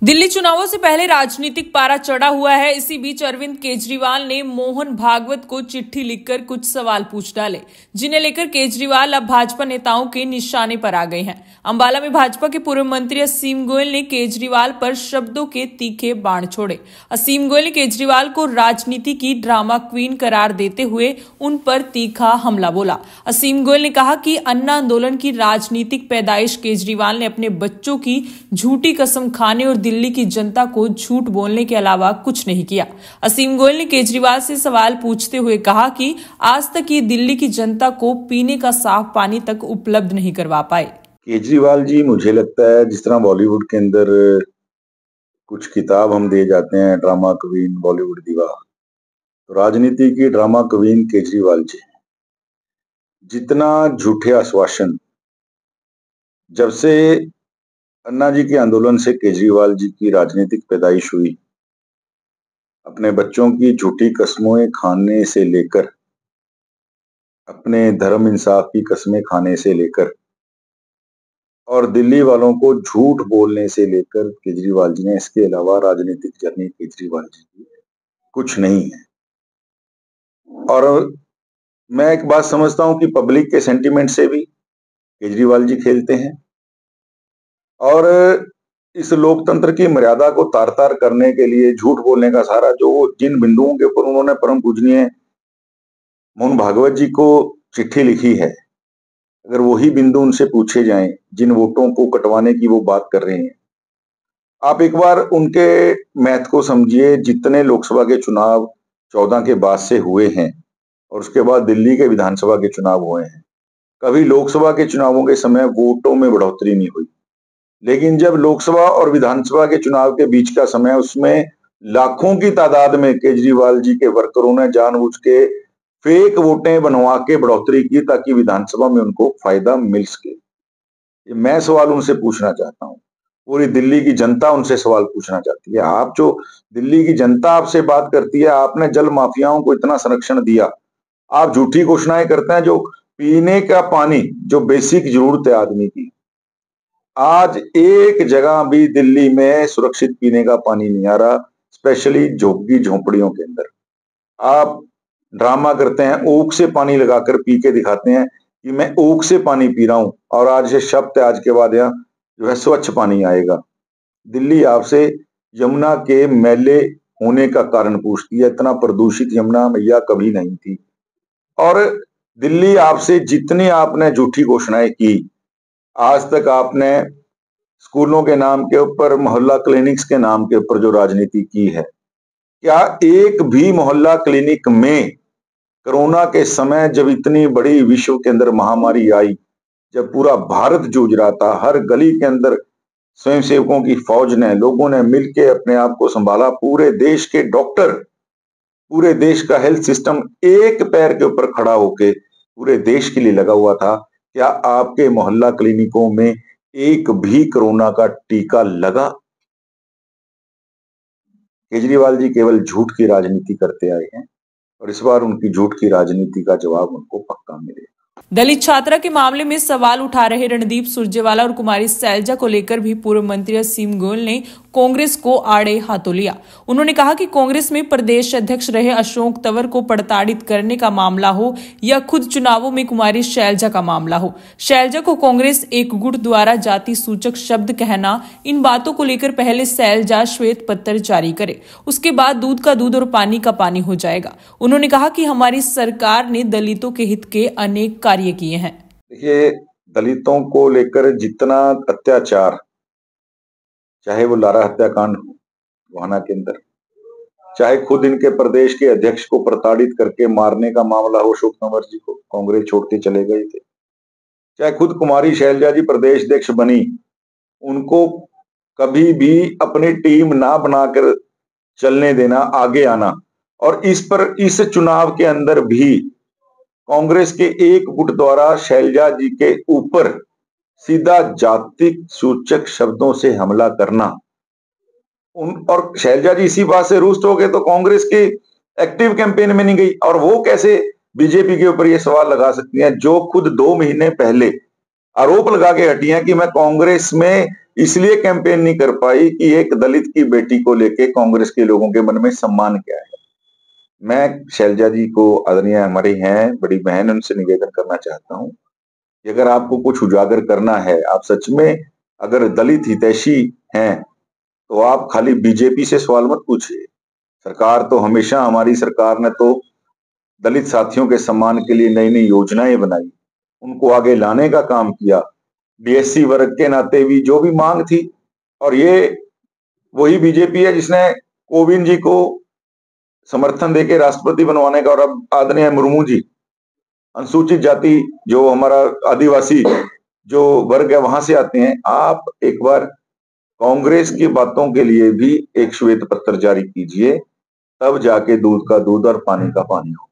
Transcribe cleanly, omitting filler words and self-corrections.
दिल्ली चुनावों से पहले राजनीतिक पारा चढ़ा हुआ है। इसी बीच अरविंद केजरीवाल ने मोहन भागवत को चिट्ठी लिखकर कुछ सवाल पूछ डाले, जिन्हें लेकर केजरीवाल अब भाजपा नेताओं के निशाने पर आ गए हैं। अंबाला में भाजपा के पूर्व मंत्री असीम गोयल ने केजरीवाल पर शब्दों के तीखे बाण छोड़े। असीम गोयल ने केजरीवाल को राजनीति की ड्रामा क्वीन करार देते हुए उन पर तीखा हमला बोला। असीम गोयल ने कहा कि अन्ना आंदोलन की राजनीतिक पैदाइश केजरीवाल ने अपने बच्चों की झूठी कसम खाने और दिल्ली की जनता को झूठ बोलने के अलावा कुछ नहीं किया। असीम गोयल ने केजरीवाल से सवाल पूछते हुए कहा कि आज तक ये दिल्ली की जनता को पीने का साफ पानी तक उपलब्ध नहीं करवा पाए। केजरीवाल जी, मुझे लगता है जिस तरह बॉलीवुड के अंदर कुछ किताब हम दे जाते हैं, ड्रामा क्वीन, बॉलीवुड दीवा, तो राजनीति की ड्रामा क्वीन केजरीवाल जी। जितना झूठे आश्वासन, जब से अन्ना जी के आंदोलन से केजरीवाल जी की राजनीतिक पैदाइश हुई, अपने बच्चों की झूठी कस्में खाने से लेकर, अपने धर्म इंसाफ की कस्में खाने से लेकर और दिल्ली वालों को झूठ बोलने से लेकर केजरीवाल जी ने, इसके अलावा राजनीतिक जर्नी केजरीवाल जी की कुछ नहीं है। और मैं एक बात समझता हूं कि पब्लिक के सेंटीमेंट से भी केजरीवाल जी खेलते हैं और इस लोकतंत्र की मर्यादा को तार तार करने के लिए झूठ बोलने का सारा, जो जिन बिंदुओं के ऊपर उन्होंने परम पूजनीय मोहन भागवत जी को चिट्ठी लिखी है, अगर वही बिंदु उनसे पूछे जाएं, जिन वोटों को कटवाने की वो बात कर रहे हैं, आप एक बार उनके मैथ को समझिए। जितने लोकसभा के चुनाव 14 के बाद से हुए हैं और उसके बाद दिल्ली के विधानसभा के चुनाव हुए हैं, कभी लोकसभा के चुनावों के समय वोटों में बढ़ोतरी नहीं हुई, लेकिन जब लोकसभा और विधानसभा के चुनाव के बीच का समय, उसमें लाखों की तादाद में केजरीवाल जी के वर्करों ने जानबूझ के फेक वोटें बनवा के बढ़ोतरी की ताकि विधानसभा में उनको फायदा मिल सके। ये मैं सवाल उनसे पूछना चाहता हूं, पूरी दिल्ली की जनता उनसे सवाल पूछना चाहती है। आप जो दिल्ली की जनता आपसे बात करती है, आपने जल माफियाओं को इतना संरक्षण दिया, आप झूठी घोषणाएं करते हैं। जो पीने का पानी, जो बेसिक जरूरत है आदमी की, आज एक जगह भी दिल्ली में सुरक्षित पीने का पानी नहीं आ रहा, स्पेशली झोपड़ी झोंपड़ियों के अंदर। आप ड्रामा करते हैं, ऊख से पानी लगाकर पी के दिखाते हैं कि मैं ऊख से पानी पी रहा हूं, और आज ये शब्द, आज के बाद यहाँ जो है स्वच्छ पानी आएगा। दिल्ली आपसे यमुना के मैले होने का कारण पूछती है। इतना प्रदूषित यमुना मैया कभी नहीं थी। और दिल्ली आपसे जितनी आपने झूठी घोषणाएं की, आज तक आपने स्कूलों के नाम के ऊपर, मोहल्ला क्लिनिक्स के नाम के ऊपर जो राजनीति की है, क्या एक भी मोहल्ला क्लिनिक में कोरोना के समय, जब इतनी बड़ी विश्व के अंदर महामारी आई, जब पूरा भारत जूझ रहा था, हर गली के अंदर स्वयंसेवकों की फौज ने, लोगों ने मिलकर अपने आप को संभाला, पूरे देश के डॉक्टर, पूरे देश का हेल्थ सिस्टम एक पैर के ऊपर खड़ा होके पूरे देश के लिए लगा हुआ था, क्या आपके मोहल्ला क्लिनिकों में एक भी कोरोना का टीका लगा? केजरीवाल जी केवल झूठ की राजनीति करते आए हैं और इस बार उनकी झूठ की राजनीति का जवाब उनको पक्का मिलेगा। दलित छात्रा के मामले में सवाल उठा रहे रणदीप सुरजेवाला और कुमारी शैलजा को लेकर भी पूर्व मंत्री असीम गोयल ने कांग्रेस को आड़े हाथों लिया। उन्होंने कहा कि कांग्रेस में प्रदेश अध्यक्ष रहे अशोक तंवर को प्रताड़ित करने का मामला हो या खुद चुनावों में कुमारी शैलजा का मामला हो, शैलजा को कांग्रेस एक गुट द्वारा जाति सूचक शब्द कहना, इन बातों को लेकर पहले शैलजा श्वेत पत्र जारी करे, उसके बाद दूध का दूध और पानी का पानी हो जाएगा। उन्होंने कहा कि हमारी सरकार ने दलितों के हित के अनेक कार्य किए हैं। देखिए, दलितों को लेकर जितना अत्याचार, चाहे वो लारा हत्याकांड हो गोहाना के अंदर, चाहे खुद इनके प्रदेश के अध्यक्ष को प्रताड़ित करके मारने का मामला हो, अशोक तंवर जी को कांग्रेस छोड़ के चले गए थे, चाहे खुद कुमारी शैलजा जी प्रदेश अध्यक्ष बनी, उनको कभी भी अपनी टीम ना बनाकर चलने देना, आगे आना, और इस चुनाव के अंदर भी कांग्रेस के एक गुट द्वारा शैलजा जी के ऊपर सीधा जाति सूचक शब्दों से हमला करना, और शैलजा जी इसी बात से रुष्ट हो गए तो कांग्रेस के एक्टिव कैंपेन में नहीं गई। और वो कैसे बीजेपी के ऊपर ये सवाल लगा सकती हैं, जो खुद 2 महीने पहले आरोप लगा के हटी हैं कि मैं कांग्रेस में इसलिए कैंपेन नहीं कर पाई कि एक दलित की बेटी को लेके कांग्रेस के लोगों के मन में सम्मान क्या है। मैं शैलजा जी को, आदरणीय हमारी हैं बड़ी बहन, उनसे निवेदन करना चाहता हूं कि अगर आपको कुछ उजागर करना है, आप सच में अगर दलित हितैषी हैं, तो आप खाली बीजेपी से सवाल मत पूछिए। सरकार तो हमेशा, हमारी सरकार ने तो दलित साथियों के सम्मान के लिए नई नई योजनाएं बनाई, उनको आगे लाने का काम किया। बीएससी वर्ग के नाते भी जो भी मांग थी, और ये वही बीजेपी है जिसने कोविंद जी को समर्थन देके राष्ट्रपति बनवाने का, और अब आदरणीय मुर्मू जी, अनुसूचित जाति जो हमारा आदिवासी जो वर्ग है वहां से आते हैं। आप एक बार कांग्रेस की बातों के लिए भी एक श्वेत पत्र जारी कीजिए, तब जाके दूध का दूध और पानी का पानी हो।